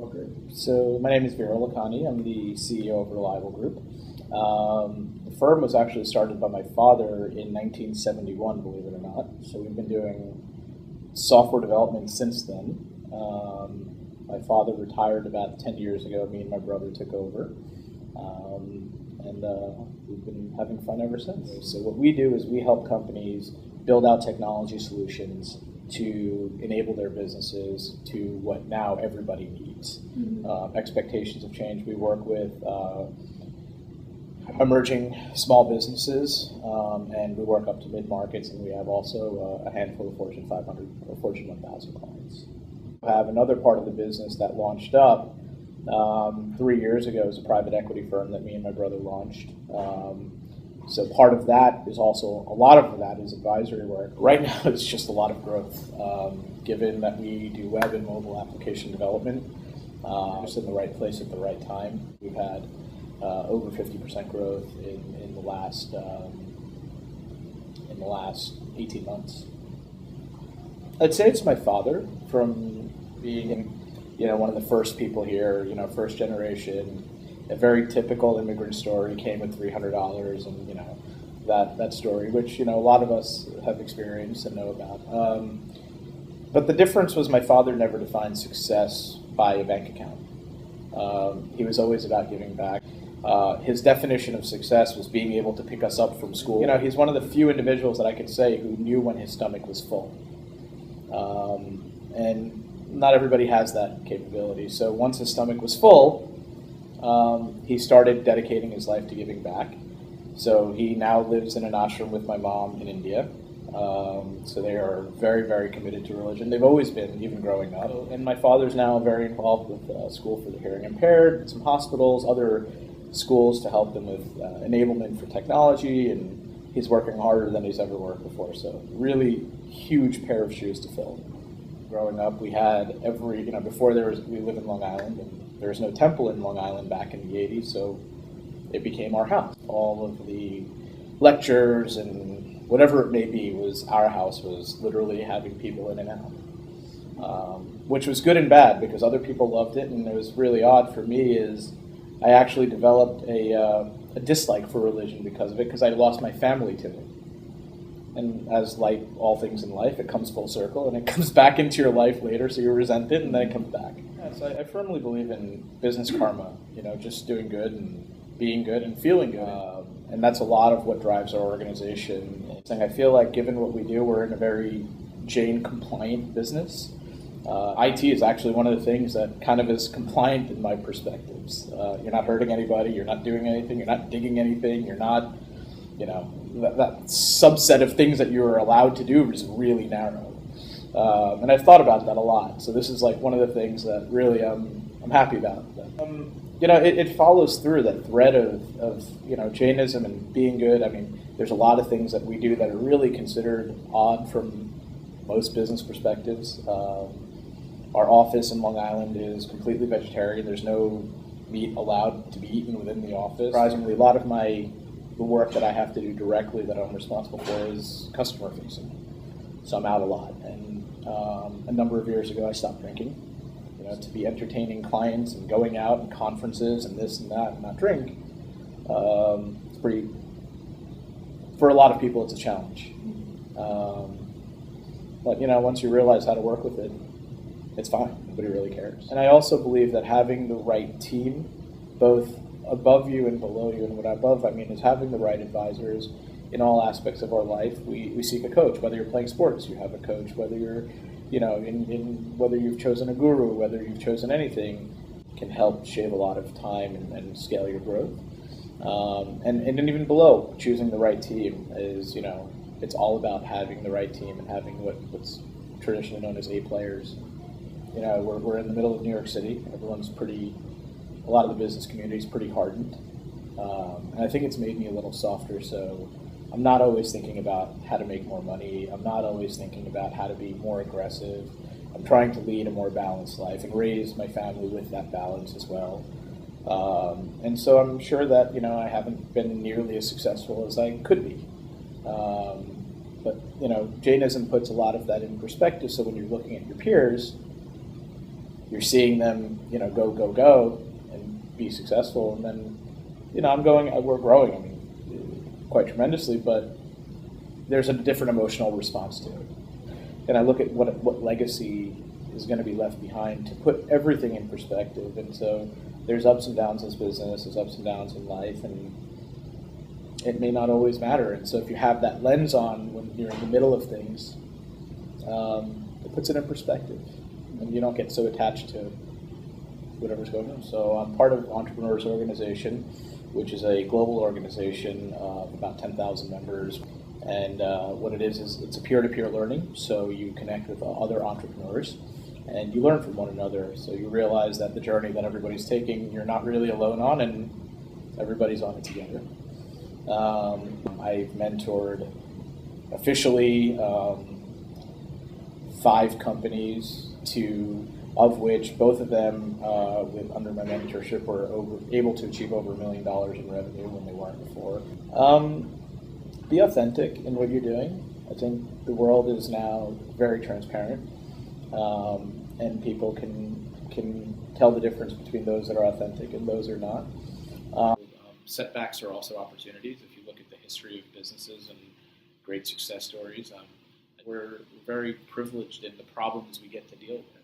Okay. So my name is Veeral Lakhani. I'm the CEO of ReliableGroup. The firm was actually started by my father in 1971, believe it or not. So we've been doing software development since then. My father retired about 10 years ago. Me and my brother took over. And we've been having fun ever since. So what we do is we help companies build out technology solutions to enable their businesses to what now everybody needs. Expectations have changed. We work with emerging small businesses, and we work up to mid-markets, and we have also a handful of Fortune 500 or Fortune 1000 clients. We have another part of the business that launched up 3 years ago as a private equity firm that me and my brother launched. So part of that is also, a lot of that is advisory work. Right now it's just a lot of growth, given that we do web and mobile application development, just in the right place at the right time. We've had over 50% growth in the last 18 months. I'd say it's my father, from being one of the first people here, first generation. A very typical immigrant story. Came with $300, and that story, which a lot of us have experienced and know about. But the difference was my father never defined success by a bank account. He was always about giving back. His definition of success was being able to pick us up from school. He's one of the few individuals that I could say who knew when his stomach was full, and not everybody has that capability. So once his stomach was full, he started dedicating his life to giving back. So he now lives in an ashram with my mom in India. So they are very, very committed to religion. They've always been, even growing up. And my father's now very involved with School for the Hearing Impaired, some hospitals, other schools to help them with enablement for technology, and he's working harder than he's ever worked before. So really huge pair of shoes to fill. Growing up, we had before we live in Long Island, and there was no temple in Long Island back in the 80s, so it became our house. All of the lectures and whatever it may be was our house, was literally having people in and out, which was good and bad because other people loved it, and it was really odd for me is I actually developed a dislike for religion because of it, because I lost my family to it. And as like all things in life, it comes full circle, and it comes back into your life later, so you resent it, and then it comes back. Yeah, so I firmly believe in business karma, just doing good and being good and feeling good. And that's a lot of what drives our organization. I feel like given what we do, we're in a very Jain compliant business. IT is actually one of the things that kind of is compliant in my perspectives. You're not hurting anybody, you're not doing anything, you're not digging anything, you're not, that subset of things that you're allowed to do is really narrow. And I've thought about that a lot. So this is like one of the things that really I'm happy about. It follows through that thread of Jainism and being good. I mean, there's a lot of things that we do that are really considered odd from most business perspectives. Our office in Long Island is completely vegetarian. There's no meat allowed to be eaten within the office. Surprisingly, a lot of the work that I have to do directly that I'm responsible for is customer facing. So I'm out a lot. And a number of years ago, I stopped drinking, to be entertaining clients and going out and conferences and this and that and not drink. It's pretty, for a lot of people, it's a challenge. But once you realize how to work with it, it's fine. Nobody really cares. And I also believe that having the right team, both above you and below you, and what above I mean is having the right advisors in all aspects of our life. We seek a coach. Whether you're playing sports, you have a coach. Whether you're, whether you've chosen a guru, whether you've chosen anything, can help shave a lot of time and scale your growth. And even below, choosing the right team is, it's all about having the right team and having what's traditionally known as A players. We're in the middle of New York City. Everyone's a lot of the business community is pretty hardened. And I think it's made me a little softer, so I'm not always thinking about how to make more money. I'm not always thinking about how to be more aggressive. I'm trying to lead a more balanced life and raise my family with that balance as well. And so I'm sure that, I haven't been nearly as successful as I could be. But Jainism puts a lot of that in perspective, so when you're looking at your peers, you're seeing them, go and be successful, and then, we're growing, quite tremendously, but there's a different emotional response to it. And I look at what legacy is going to be left behind to put everything in perspective. And so there's ups and downs in business, there's ups and downs in life, and it may not always matter. And so if you have that lens on when you're in the middle of things, it puts it in perspective, and you don't get so attached to whatever's going on. So I'm part of Entrepreneurs Organization, which is a global organization of about 10,000 members. And what it is it's a peer-to-peer learning. So you connect with other entrepreneurs and you learn from one another. So you realize that the journey that everybody's taking, you're not really alone on, and everybody's on it together. I've mentored officially 5 companies, of which both of them under my mentorship were able to achieve over $1 million in revenue when they weren't before. Be authentic in what you're doing. I think the world is now very transparent, and people can tell the difference between those that are authentic and those that are not. Setbacks are also opportunities. If you look at the history of businesses and great success stories, we're very privileged in the problems we get to deal with.